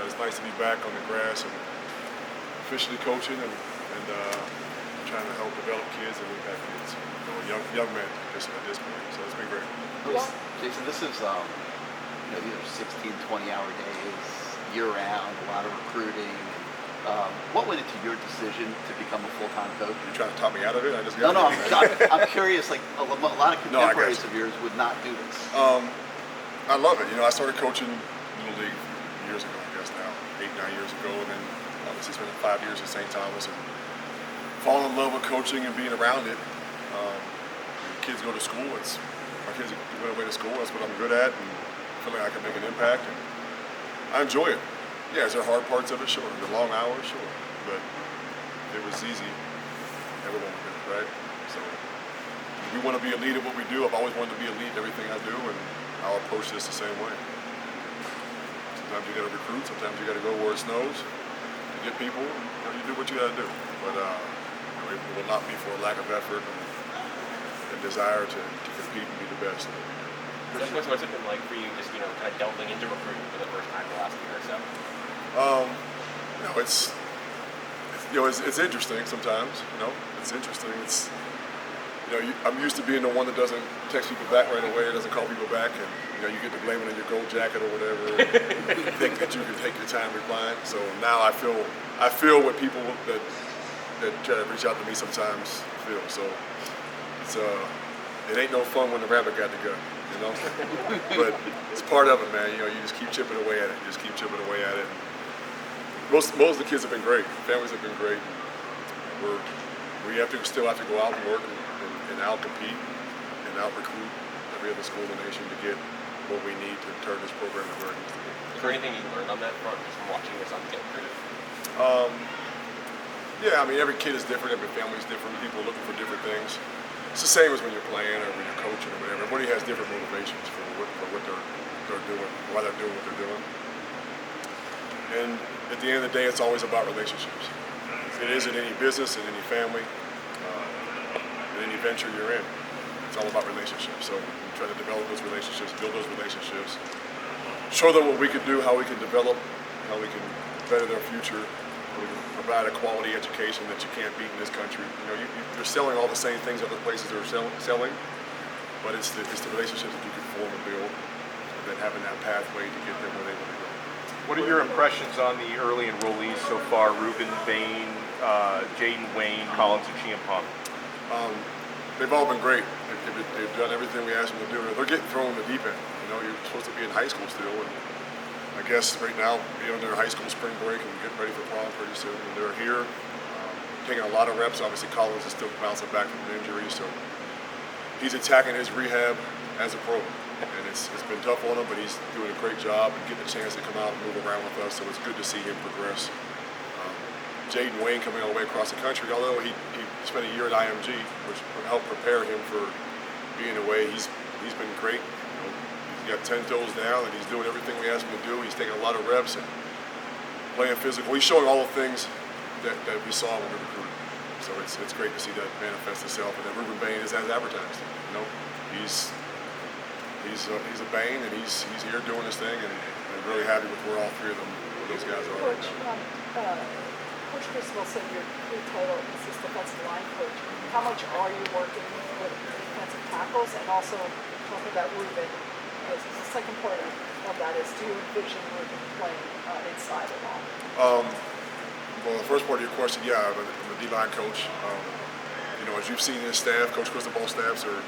it's nice to be back on the grass and officially coaching and trying to help develop kids and impact kids. Young men at this point. So it's been great. Yeah. Jason, this is these are 16, 20-hour days, year-round, a lot of recruiting. What went into your decision to become a full-time coach? You're trying to talk me out of it? I'm curious. Like a lot of contemporaries of yours would not do this. I love it. I started coaching Little League years ago, I guess now, 8, 9 years ago, and then obviously spent 5 years at St. Thomas and fallen in love with coaching and being around it. Kids go to school. My kids went away to school. That's what I'm good at, and I feel like I can make an impact. And I enjoy it. Yeah, is there hard parts of it? Sure. The long hours? Sure. But if it was easy, everyone would do it, right? So we want to be a lead at what we do. I've always wanted to be a lead in everything I do, and I'll approach this the same way. Sometimes you got to recruit. Sometimes you got to go where it snows to get people. You do what you got to do. But it will not be for a lack of effort and desire to compete and be the best. What's it been like for you, just kind of delving into recruiting for the first time the last year or so? It's interesting sometimes. It's interesting. It's I'm used to being the one that doesn't text people back right away or doesn't call people back, and you get to blame it on your gold jacket or whatever. You think that you can take your time replying. So now I feel what people that try to reach out to me sometimes feel. So it ain't no fun when the rabbit got the gun, But it's part of it, man. You just keep chipping away at it. Most of the kids have been great. Families have been great. We still have to go out and work and out compete and out recruit every other school in the nation to get what we need to turn this program to where it needs to be. Is there anything you learned on that front just from watching your son get recruited? Yeah, every kid is different. Every family is different. People are looking for different things. It's the same as when you're playing or when you're coaching or whatever. Everybody has different motivations for what they're doing, why they're doing what they're doing. And at the end of the day, it's always about relationships. It is in any business, in any family, in any venture you're in. It's all about relationships. So we try to develop those relationships, build those relationships, show them what we can do, how we can develop, how we can better their future. We can provide a quality education that you can't beat in this country. You're selling all the same things other places are selling, but it's the relationships that you can form and build, and then having that pathway to get them where they want to go. What are your impressions on the early enrollees so far? Ruben, Bain, Jaden Wayne, Collins, and Chiampong. They've all been great. They've done everything we asked them to do. They're getting thrown in the deep end. You're supposed to be in high school still, and I guess right now, on their high school spring break and getting ready for prom pretty soon. And they're here, taking a lot of reps. Obviously, Collins is still bouncing back from an injury, so he's attacking his rehab as a pro. And it's been tough on him, but he's doing a great job and getting a chance to come out and move around with us, so it's good to see him progress. Jaden Wayne coming all the way across the country, although he spent a year at IMG, which helped prepare him for being away. He's been great. He's got 10 toes down, and he's doing everything we asked him to do. He's taking a lot of reps and playing physical. He's showing all the things that we saw when we recruited. So it's great to see that manifest itself. And then Ruben Bain is as advertised. He's a Bain, and he's here doing his thing, and I'm really happy with where all three of those guys are right now. Coach Chris Wilson, your new title is defensive line coach. How much are you working with defensive tackles, and also talking about Ruben? The second part of that is, do you envision Ruben playing inside at all? Well, the first part of your question, yeah, I'm a D-line coach. As you've seen his staff, Coach Cristobal's staffs are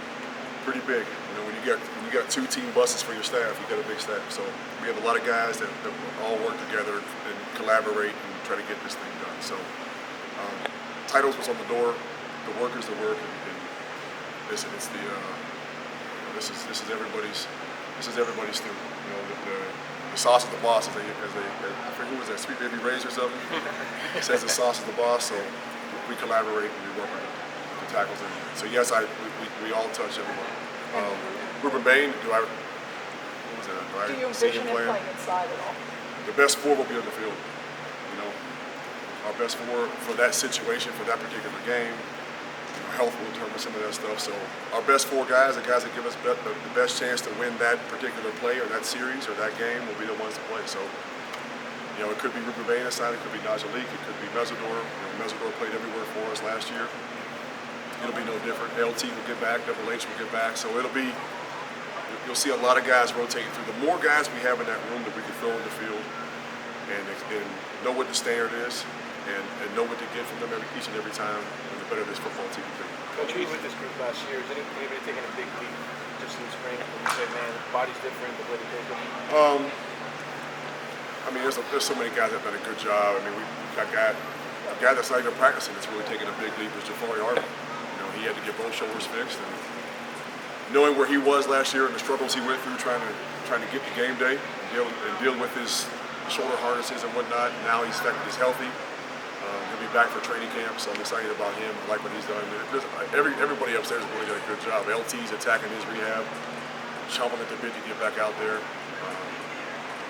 pretty big. When you got 2 team buses for your staff, you got a big staff. So we have a lot of guys that all work together and collaborate and try to get this thing done. So titles was on the door, the work is the work, and listen, it's this is everybody's stew. The sauce is the boss, as they I forget who was that, Sweet Baby Ray's or something. He says the sauce is the boss, so we collaborate and we work with the tackles. So yes, we all touch everyone. Ruben Bain, do you envision him playing inside at all? The best 4 will be on the field. Our best 4 for that situation, for that particular game. Health will determine some of that stuff. So our best 4 guys, the guys that give us the best chance to win that particular play or that series or that game, will be the ones to play. So It could be Ruben Bain inside, it could be Najalik, it could be Mesidor. Mesidor played everywhere for us last year. It'll be no different. LT will get back, Double H will get back. So you'll see a lot of guys rotating through. The more guys we have in that room that we can throw in the field and know what the standard is and know what to get from them each and every time, the better this football team will be. Coach, you were with this group last year. Is anybody taking a big leap just in the spring? When you say, man, the body's different, the way they play different? There's so many guys that have done a good job. We've got a guy that's not even practicing that's really taking a big leap is Jafari Harvey. He had to get both shoulders fixed, and knowing where he was last year and the struggles he went through trying to get to game day and deal with his shoulder harnesses and whatnot. Now he's healthy. He'll be back for training camp, so I'm excited about him. I like what he's done. Everybody upstairs has really done a good job. LT's attacking his rehab, chomping at the bit to get back out there.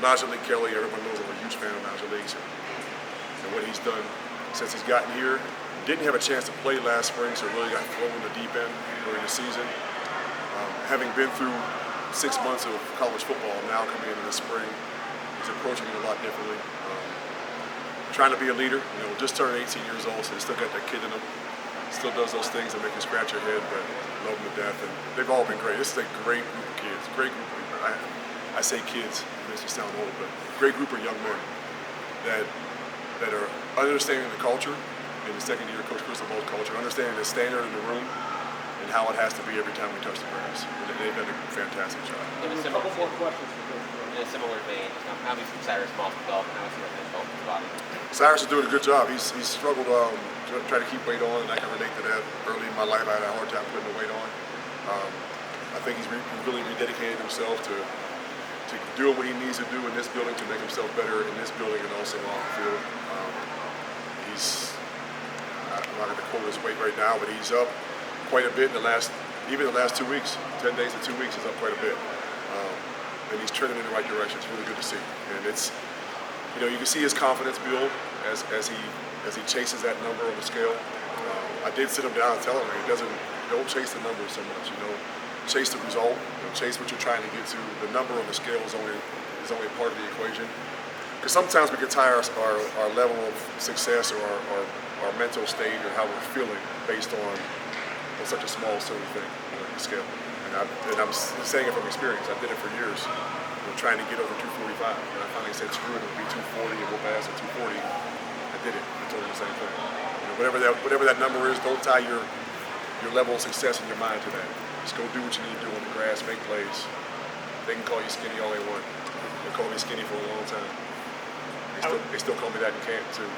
Najalik Kelly, everyone knows I'm a huge fan of Najalik and what he's done since he's gotten here. Didn't have a chance to play last spring, so really got thrown in the deep end during the season. Having been through 6 months of college football, now coming into the spring, he's approaching it a lot differently. Trying to be a leader, just turned 18 years old, so he's still got that kid in him. Still does those things that make you scratch your head, but love him to death. And they've all been great. This is a great group of kids, great group of people. I say kids, it makes me sound old, but great group of young men that are understanding the culture in the second year of Coach Cristobal's culture, understanding the standard in the room and how it has to be every time we touch the grass. They've done a fantastic job. In a similar vein, obviously Cyrus Moss developed, how is he developing his body? Cyrus is doing a good job. He's struggled trying to keep weight on, and I can relate to that. Early in my life, I had a hard time putting the weight on. I think he's really rededicated himself to doing what he needs to do in this building to make himself better in this building and also off the field. I'm not going to quote his weight right now, but he's up quite a bit in the last 2 weeks. 10 days to 2 weeks, he's up quite a bit. And he's trending in the right direction. It's really good to see. And it's, you can see his confidence build as he chases that number on the scale. I did sit him down and tell him, don't chase the numbers so much. Chase the result. Chase what you're trying to get to. The number on the scale is only part of the equation. Because sometimes we can tie our level of success or our mental state or how we're feeling based on such a small certain thing, the scale. And I'm saying it from experience. I did it for years, trying to get over 245. And I finally said, screw it, it'll be 240 and go past at 240. I did it. I told him the same thing. Whatever that number is, don't tie your level of success in your mind to that. Just go do what you need to do on the grass, make plays. They can call you skinny all they want. They call me skinny for a long time. They still call me that in camp too.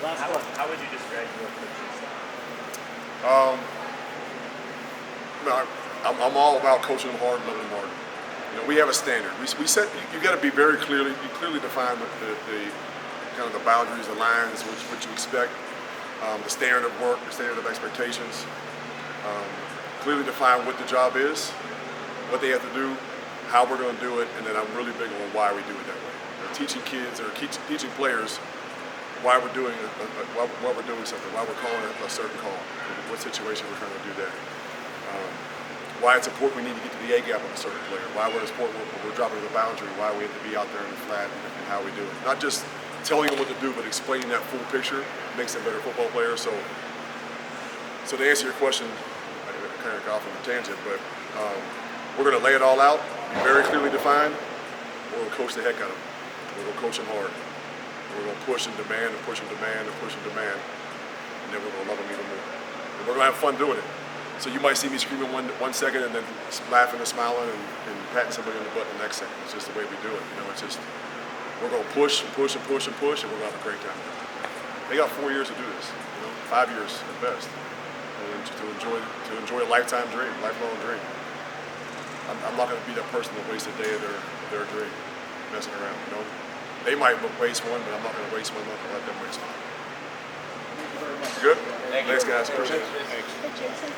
How would you describe your coaching style? I'm all about coaching them hard and loving them hard. We have a standard. We set. You got to be very clearly define the kind of the boundaries, the lines, what you expect, the standard of work, the standard of expectations. Clearly define what the job is, what they have to do, how we're going to do it, and then I'm really big on why we do it that way. Teaching kids or teaching players why we're doing something, why we're calling it a certain call, what situation we're trying to do that. Why it's important we need to get to the A gap on a certain player, why we're important when we're dropping the boundary, why we have to be out there in the flat and how we do it. Not just telling them what to do, but explaining that full picture makes them better football players. So to answer your question, I kind of got off on a tangent, but we're going to lay it all out, be very clearly defined. We're going to coach the heck out of them. We're going to coach them hard. We're going to push and demand and push and demand and push and demand, and then we're going to love them even more. And we're going to have fun doing it. So you might see me screaming one second and then laughing and smiling and patting somebody on the butt the next second. It's just the way we do it. It's just we're going to push and push and push and push, and we're going to have a great time. They got 4 years to do this. 5 years at best, and to enjoy a lifelong dream. I'm not going to be that person that wastes a day of their dream messing around. They might waste one, but I'm not going to waste one. I'm not going to let them waste one. Good? Thanks, guys. Appreciate it. Hey, Jason.